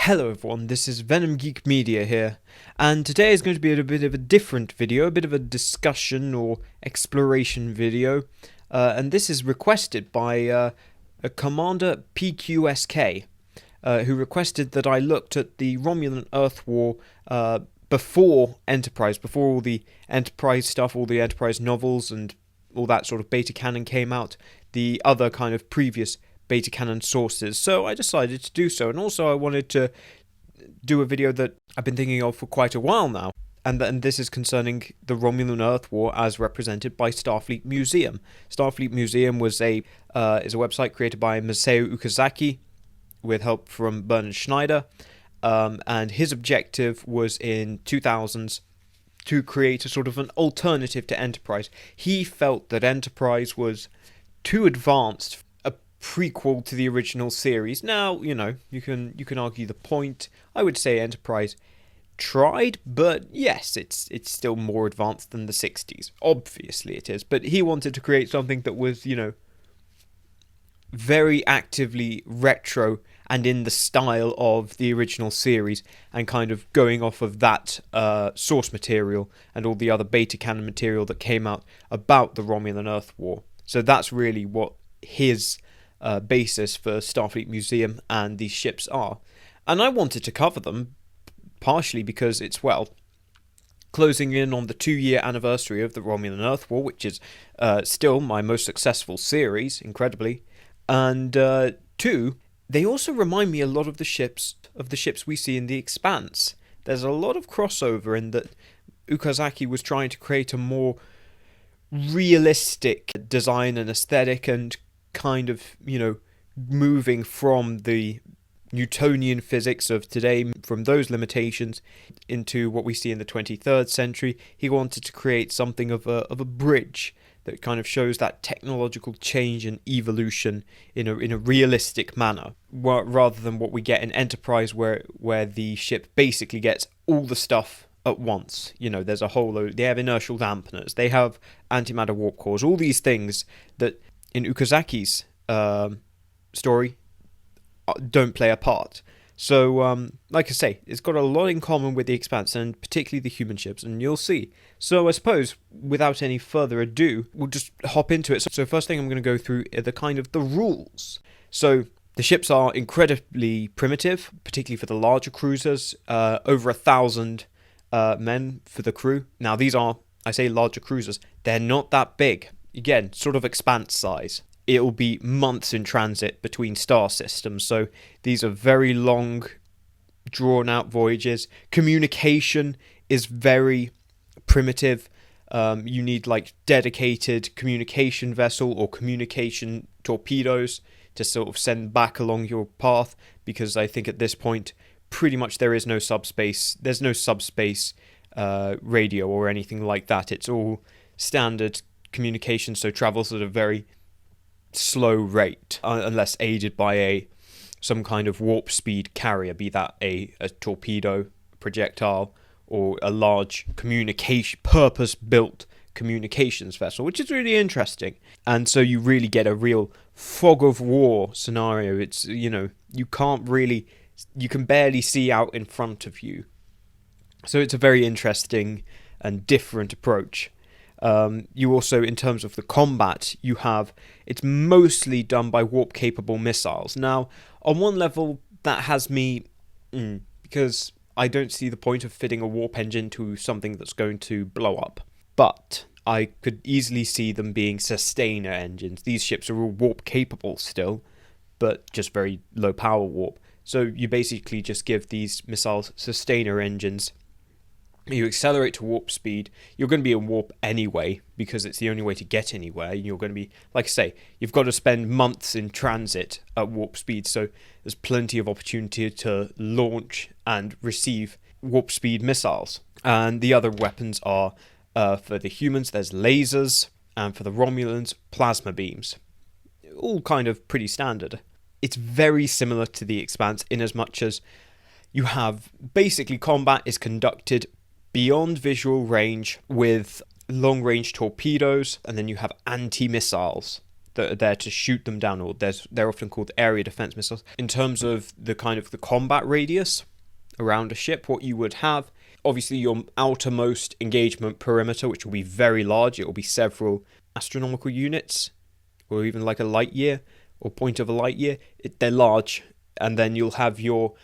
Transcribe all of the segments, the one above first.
Hello everyone, this is Venom Geek Media here, and today is going to be a bit of a different video, a bit of a discussion or exploration video, and this is requested by a Commander PQSK, who requested that I looked at the Romulan-Earth War before Enterprise, before all the Enterprise stuff, all the Enterprise novels and all that sort of beta canon came out, the other kind of previous beta canon sources. So I decided to do so, and also I wanted to do a video that I've been thinking of for quite a while now, and this is concerning the Romulan-Earth War as represented by Starfleet Museum. Starfleet Museum is a website created by Maseo Okazaki with help from Bernard Schneider, and his objective was in 2000s to create a sort of an alternative to Enterprise. He felt that Enterprise was too advanced, prequel to the original series. Now, you know, you can argue the point. I would say Enterprise tried, but yes, it's still more advanced than the 60s. Obviously it is, but he wanted to create something that was, you know, very actively retro and in the style of the original series, and kind of going off of that source material and all the other beta canon material that came out about the Romulan-Earth War. So that's really what his basis for Starfleet Museum and these ships are. And I wanted to cover them partially because it's, well, closing in on the 2-year anniversary of the Romulan-Earth War, which is still my most successful series, incredibly. And two, they also remind me a lot of the ships we see in the Expanse. There's a lot of crossover in that Okazaki was trying to create a more realistic design and aesthetic, and kind of, you know, moving from the Newtonian physics of today, from those limitations, into what we see in the 23rd century. He wanted to create something of a bridge that kind of shows that technological change and evolution in a realistic manner, rather than what we get in Enterprise, where the ship basically gets all the stuff at once. You know, there's a whole load. They have inertial dampeners, they have antimatter warp cores, all these things that in Okazaki's story don't play a part. So, like I say, it's got a lot in common with the Expanse, and particularly the human ships, and you'll see. So I suppose, without any further ado, we'll just hop into it. So first thing I'm going to go through are the rules. So the ships are incredibly primitive, particularly for the larger cruisers, over 1,000 men for the crew. Now these are, I say larger cruisers, they're not that big. Again, sort of Expanse size. It'll be months in transit between star systems, so these are very long, drawn-out voyages. Communication is very primitive. You need, like, dedicated communication vessel or communication torpedoes to sort of send back along your path, because I think at this point, pretty much there is no subspace. There's no subspace radio or anything like that. It's all standard communication, so travels at a very slow rate, unless aided by some kind of warp speed carrier, be that a torpedo, projectile, or a large purpose-built communications vessel, which is really interesting. And so you really get a real fog of war scenario. It's, you know, you can barely see out in front of you. So it's a very interesting and different approach. You also, in terms of the combat, it's mostly done by warp-capable missiles. Now, on one level, that has me, because I don't see the point of fitting a warp engine to something that's going to blow up. But I could easily see them being sustainer engines. These ships are all warp-capable still, but just very low power warp. So you basically just give these missiles sustainer engines. You accelerate to warp speed. You're going to be in warp anyway, because it's the only way to get anywhere. You're going to be, like I say, you've got to spend months in transit at warp speed, so there's plenty of opportunity to launch and receive warp speed missiles. And the other weapons are, for the humans, there's lasers, and for the Romulans, plasma beams. All kind of pretty standard. It's very similar to the Expanse in as much as you have, basically, combat is conducted beyond visual range with long-range torpedoes, and then you have anti-missiles. that are there to shoot them down, or they're often called area defense missiles. In terms of the kind of the combat radius around a ship, what you would have, obviously your outermost engagement perimeter, which will be very large. It will be several astronomical units, or even like a light year, or point of a light year. They're large. And then you'll have your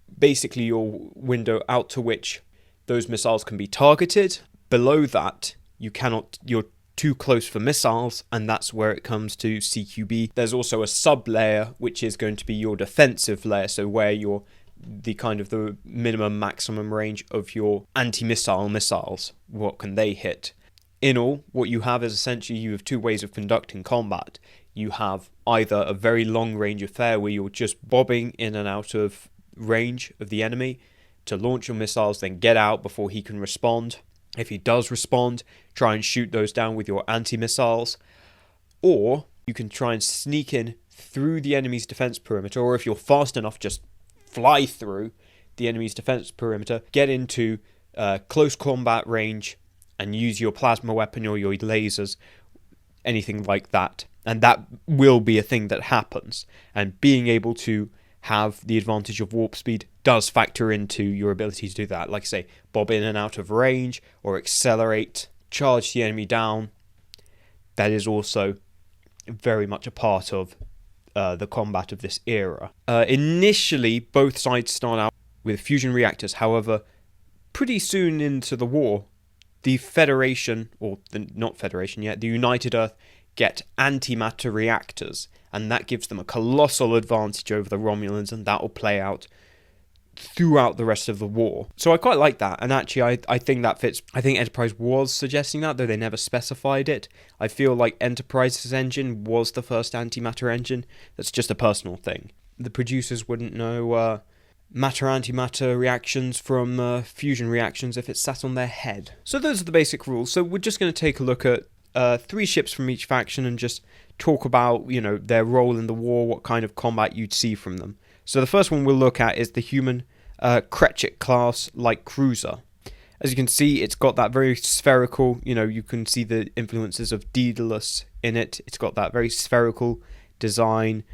window out to which those missiles can be targeted. Below that, you're too close for missiles, and that's where it comes to CQB. There's also a sub-layer, which is going to be your defensive layer, so where you're the minimum maximum range of your anti-missile missiles. What can they hit? In all, what you have is essentially you have two ways of conducting combat. You have either a very long range affair where you're just bobbing in and out of range of the enemy to launch your missiles, then get out before he can respond. If he does respond, try and shoot those down with your anti-missiles. Or you can try and sneak in through the enemy's defense perimeter, or if you're fast enough, just fly through the enemy's defense perimeter, get into close combat range, and use your plasma weapon or your lasers, anything like that. And that will be a thing that happens. And being able to have the advantage of warp speed does factor into your ability to do that. Like I say, bob in and out of range, or accelerate, charge the enemy down. That is also very much a part of the combat of this era. Initially, both sides start out with fusion reactors. However, pretty soon into the war, the Federation, or not Federation yet, the United Earth, get antimatter reactors, and that gives them a colossal advantage over the Romulans, and that will play out throughout the rest of the war. So I quite like that, and actually I think that fits. I think Enterprise was suggesting that, though they never specified it. I feel like Enterprise's engine was the first antimatter engine. That's just a personal thing. The producers wouldn't know matter-antimatter reactions from fusion reactions if it sat on their head. So those are the basic rules. So we're just going to take a look at 3 ships from each faction and just talk about, their role in the war, what kind of combat you'd see from them. So the first one we'll look at is the human Cretchit class light cruiser. As you can see, it's got that very spherical, you can see the influences of Daedalus in it. It's got that very spherical design.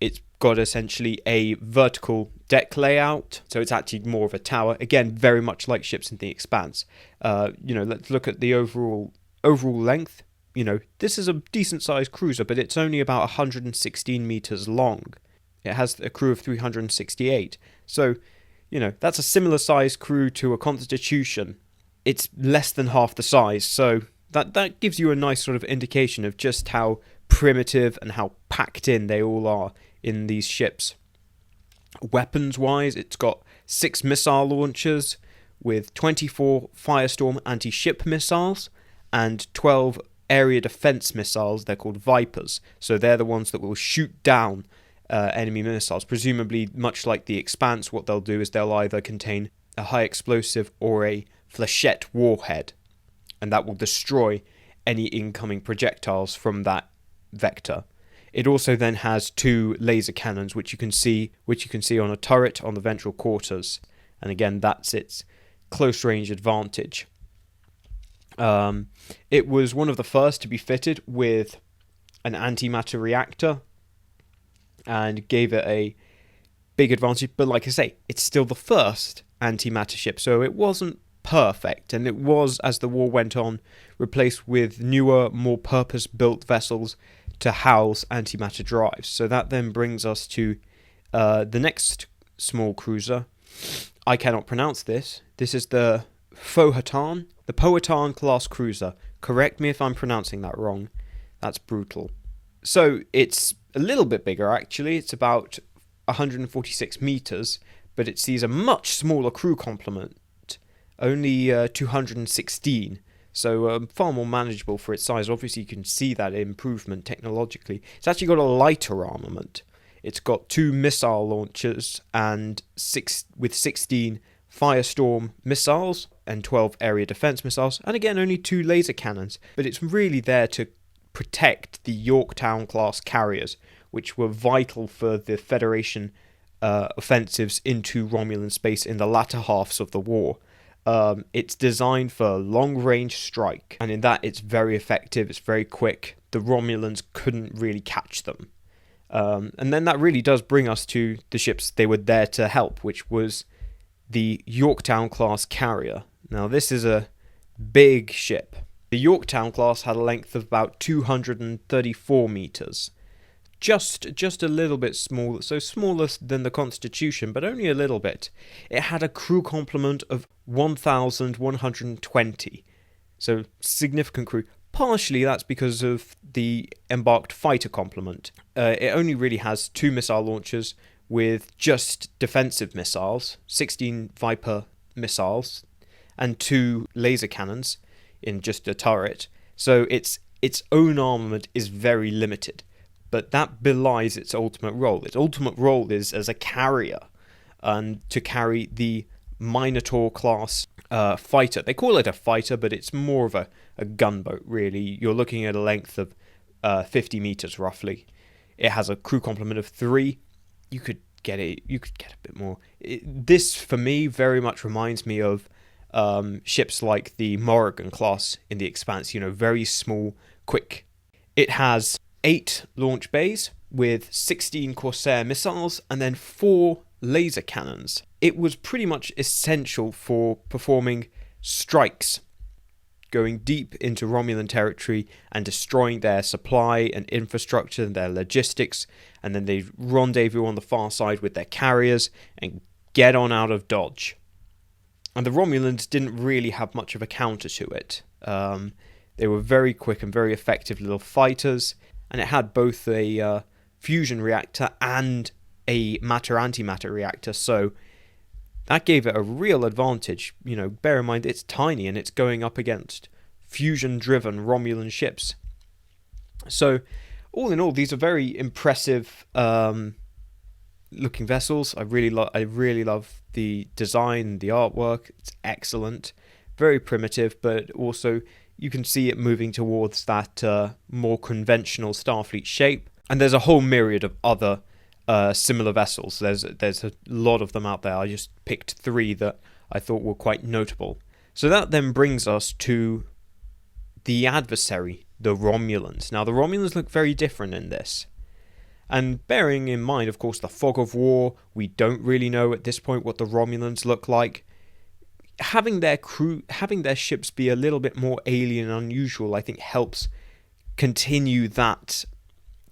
It's got essentially a vertical deck layout, so it's actually more of a tower. Again, very much like ships in the Expanse. Let's look at the overall length. This is a decent sized cruiser, but it's only about 116 meters long. It has a crew of 368. So, that's a similar sized crew to a Constitution. It's less than half the size, so that gives you a nice sort of indication of just how primitive and how packed in they all are in these ships. Weapons-wise, it's got 6 missile launchers with 24 Firestorm anti-ship missiles and 12 area defense missiles. They're called Vipers, so they're the ones that will shoot down enemy missiles. Presumably, much like the Expanse, what they'll do is they'll either contain a high explosive or a flechette warhead, and that will destroy any incoming projectiles from that vector. It also then has 2 laser cannons, which you can see on a turret on the ventral quarters, and again, that's its close range advantage. It was one of the first to be fitted with an antimatter reactor, and gave it a big advantage. But like I say, it's still the first antimatter ship, so it wasn't perfect, and it was, as the war went on, replaced with newer, more purpose-built vessels to house antimatter drives. So that then brings us to the next small cruiser. I cannot pronounce this. This is the Fohhatan, the Fohhatan class cruiser. Correct me if I'm pronouncing that wrong. That's brutal. So it's a little bit bigger, actually. It's about 146 meters, but it sees a much smaller crew complement, only 216. So far more manageable for its size. Obviously, you can see that improvement technologically. It's actually got a lighter armament. It's got 2 missile launchers and 16 Firestorm missiles and 12 area defense missiles, and again only 2 laser cannons. But it's really there to protect the Yorktown class carriers, which were vital for the Federation offensives into Romulan space in the latter halves of the war. It's designed for long-range strike, and in that it's very effective, it's very quick. The Romulans couldn't really catch them. And then that really does bring us to the ships they were there to help, which was the Yorktown class carrier. Now this is a big ship. The Yorktown class had a length of about 234 meters. Just a little bit smaller, so smaller than the Constitution, but only a little bit. It had a crew complement of 1,120, so significant crew. Partially that's because of the embarked fighter complement. It only really has 2 missile launchers with just defensive missiles, 16 Viper missiles, and 2 laser cannons in just a turret. So its own armament is very limited. But that belies its ultimate role. Its ultimate role is as a carrier, and to carry the Minotaur class fighter. They call it a fighter, but it's more of a gunboat, really. You're looking at a length of 50 meters, roughly. It has a crew complement of 3. You could get a bit more. This, for me, very much reminds me of ships like the Morrigan class in the Expanse. Very small, quick. It has 8 launch bays with 16 Corsair missiles and then 4 laser cannons. It was pretty much essential for performing strikes, going deep into Romulan territory and destroying their supply and infrastructure and their logistics, and then they'd rendezvous on the far side with their carriers and get on out of Dodge. And the Romulans didn't really have much of a counter to it. They were very quick and very effective little fighters, and it had both a fusion reactor and a matter-antimatter reactor, so that gave it a real advantage. Bear in mind it's tiny and it's going up against fusion-driven Romulan ships. So, all in all, these are very impressive looking vessels. I really love the design, the artwork. It's excellent, very primitive, but also you can see it moving towards that more conventional Starfleet shape. And there's a whole myriad of other similar vessels. There's a lot of them out there. I just picked 3 that I thought were quite notable. So that then brings us to the adversary, the Romulans. Now, the Romulans look very different in this. And bearing in mind, of course, the fog of war, we don't really know at this point what the Romulans look like. Having their ships be a little bit more alien and unusual, I think helps continue that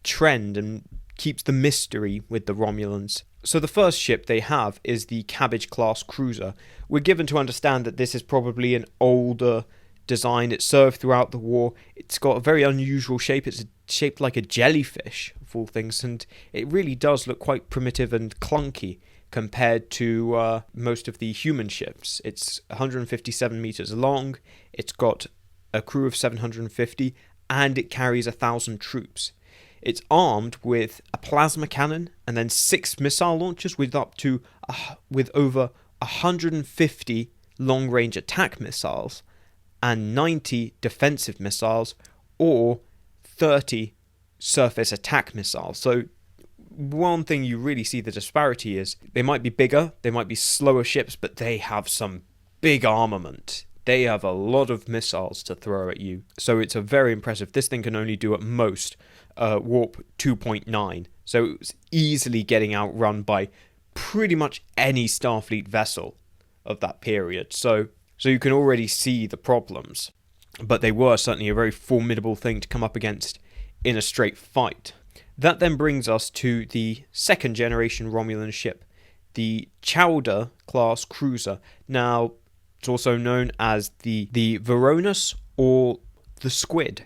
trend and keeps the mystery with the Romulans. So the first ship they have is the Cabbage class cruiser. We're given to understand that this is probably an older design. It served throughout the war. It's got a very unusual shape. It's shaped like a jellyfish, of all things, and it really does look quite primitive and clunky compared to most of the human ships. It's 157 meters long, it's got a crew of 750, and it carries 1,000 troops. It's armed with a plasma cannon and then 6 missile launchers with over 150 long-range attack missiles and 90 defensive missiles or 30 surface attack missiles. So one thing you really see the disparity is they might be bigger, they might be slower ships, but they have some big armament. They have a lot of missiles to throw at you. So it's a very impressive. This thing can only do at most warp 2.9. So it's easily getting outrun by pretty much any Starfleet vessel of that period. So you can already see the problems. But they were certainly a very formidable thing to come up against in a straight fight. That then brings us to the second generation Romulan ship, the Chowder class cruiser. Now, it's also known as the Veronus or the Squid.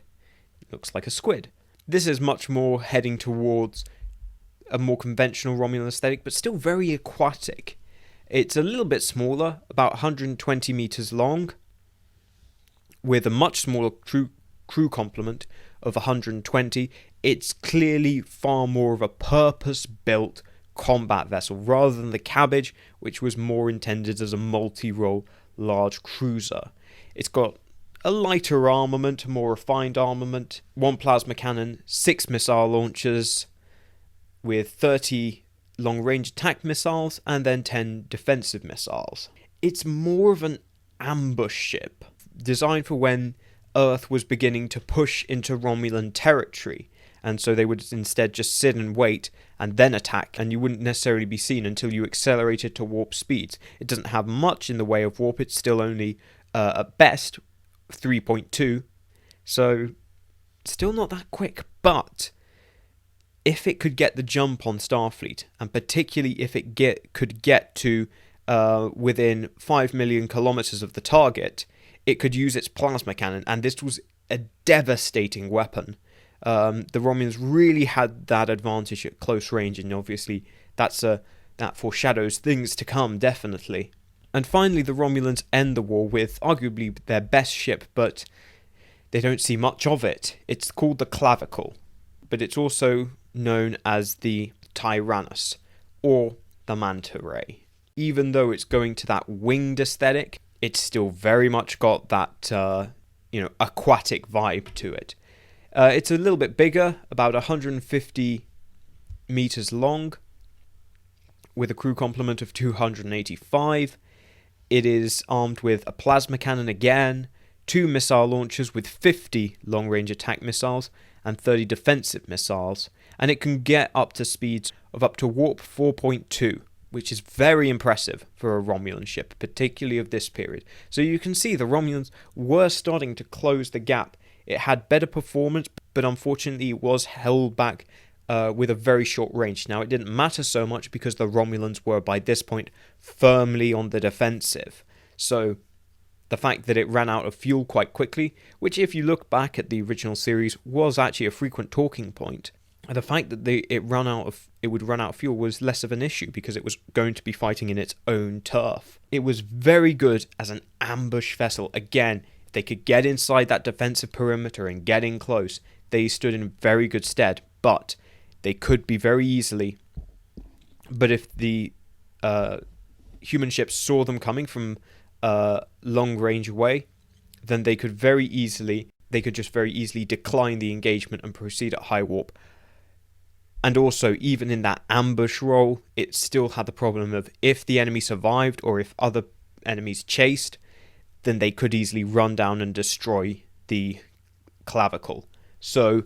It looks like a squid. This is much more heading towards a more conventional Romulan aesthetic, but still very aquatic. It's a little bit smaller, about 120 meters long, with a much smaller crew complement of 120. It's clearly far more of a purpose-built combat vessel rather than the Cabbage, which was more intended as a multi-role large cruiser. It's got a lighter armament, more refined armament, 1 plasma cannon, 6 missile launchers with 30 long-range attack missiles and then 10 defensive missiles. It's more of an ambush ship, designed for when Earth was beginning to push into Romulan territory. And so they would instead just sit and wait and then attack, and you wouldn't necessarily be seen until you accelerated to warp speeds. It doesn't have much in the way of warp, it's still only, at best, 3.2, so still not that quick, but if it could get the jump on Starfleet, and particularly if it could get to within 5 million kilometers of the target, it could use its plasma cannon, and this was a devastating weapon. The Romulans really had that advantage at close range, and obviously that foreshadows things to come, definitely. And finally, the Romulans end the war with arguably their best ship, but they don't see much of it. It's called the Clavicle, but it's also known as the Tyrannus, or the Manta Ray. Even though it's going to that winged aesthetic, it's still very much got that, aquatic vibe to it. It's a little bit bigger, about 150 meters long, with a crew complement of 285. It is armed with a plasma cannon again, 2 missile launchers with 50 long-range attack missiles and 30 defensive missiles, and it can get up to speeds of up to warp 4.2, which is very impressive for a Romulan ship, particularly of this period. So you can see the Romulans were starting to close the gap. It had better performance, but unfortunately it was held back with a very short range. Now, it didn't matter so much because the Romulans were, by this point, firmly on the defensive. So the fact that it ran out of fuel quite quickly, which if you look back at the original series was actually a frequent talking point, the fact that it would run out of fuel was less of an issue because it was going to be fighting in its own turf. It was very good as an ambush vessel. Again, if they could get inside that defensive perimeter and get in close, they stood in very good stead, but they could be very easily. But if the human ships saw them coming from long range away, then they could just very easily decline the engagement and proceed at high warp. And also, even in that ambush role, it still had the problem of if the enemy survived or if other enemies chased, then they could easily run down and destroy the Clavicle. So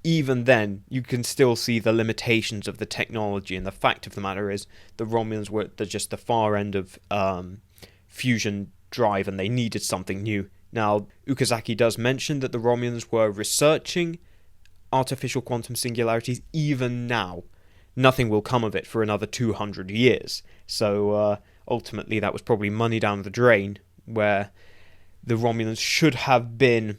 even then, you can still see the limitations of the technology, and the fact of the matter is the Romulans were at just the far end of fusion drive, and they needed something new. Now, Okazaki does mention that the Romulans were researching artificial quantum singularities even now. Nothing will come of it for another 200 years. So ultimately that was probably money down the drain, where the Romulans should have been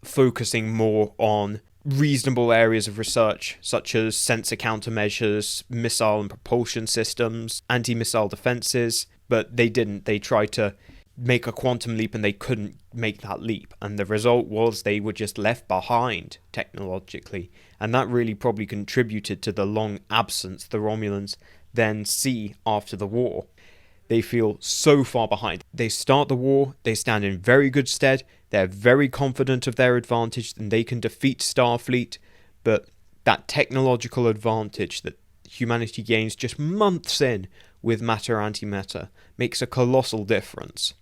focusing more on reasonable areas of research, such as sensor countermeasures, missile and propulsion systems, anti-missile defenses, but they didn't. They tried to make a quantum leap and they couldn't make that leap, and the result was they were just left behind technologically, and that really probably contributed to the long absence the Romulans then see after the war. They feel so far behind. They start the war, they stand in very good stead, they're very confident of their advantage and they can defeat Starfleet, but that technological advantage that humanity gains just months in with matter-antimatter makes a colossal difference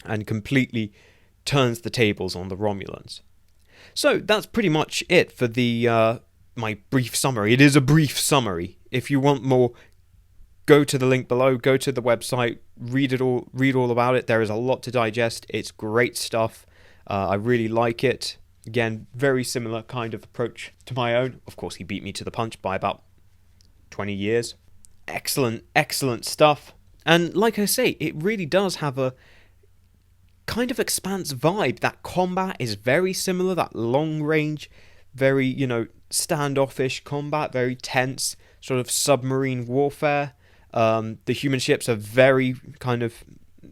and completely turns the tables on the Romulans. So that's pretty much it for the my brief summary. It is a brief summary. If you want more, go to the link below, go to the website, read all about it. There is a lot to digest. It's great stuff. I really like it. Again, very similar kind of approach to my own. Of course, he beat me to the punch by about 20 years. Excellent stuff. And like I say, it really does have a kind of Expanse vibe. That combat is very similar, that long range, very, standoffish combat, very tense, sort of submarine warfare. The human ships are very kind of,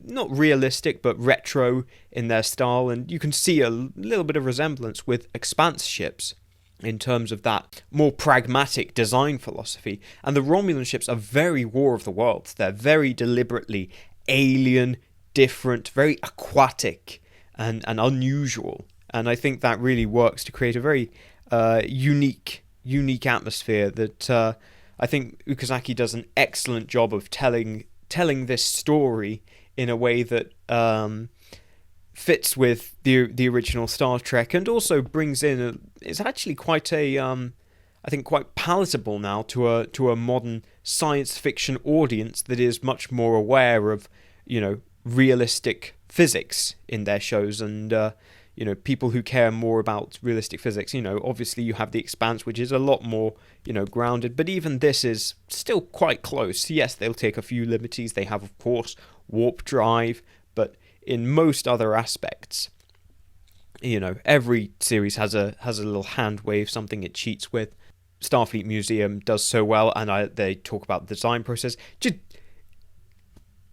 not realistic, but retro in their style, and you can see a little bit of resemblance with Expanse ships in terms of that more pragmatic design philosophy. And the Romulan ships are very War of the Worlds. They're very deliberately alien, different, very aquatic and unusual. And I think that really works to create a very unique atmosphere that I think Okazaki does an excellent job of telling this story in a way that fits with the original Star Trek, and also brings in it's actually quite a I think quite palatable now to a modern science fiction audience that is much more aware of, you know, realistic physics in their shows, and you know, people who care more about realistic physics. You know, obviously you have The Expanse, which is a lot more, you know, grounded, but even this is still quite close. Yes, they'll take a few liberties. They have, of course, warp drive, but in most other aspects, you know, every series has a little hand wave, something it cheats with. Starfleet Museum does so well, and they talk about the design process. Just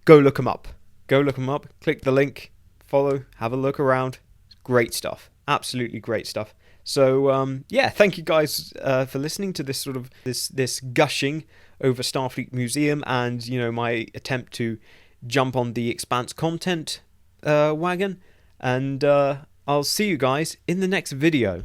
go look them up. Go look them up. Click the link, follow, have a look around. Great stuff. Absolutely great stuff. So yeah, thank you guys for listening to this sort of this gushing over Starfleet Museum, and, you know, my attempt to jump on the Expanse content wagon. And I'll see you guys in the next video.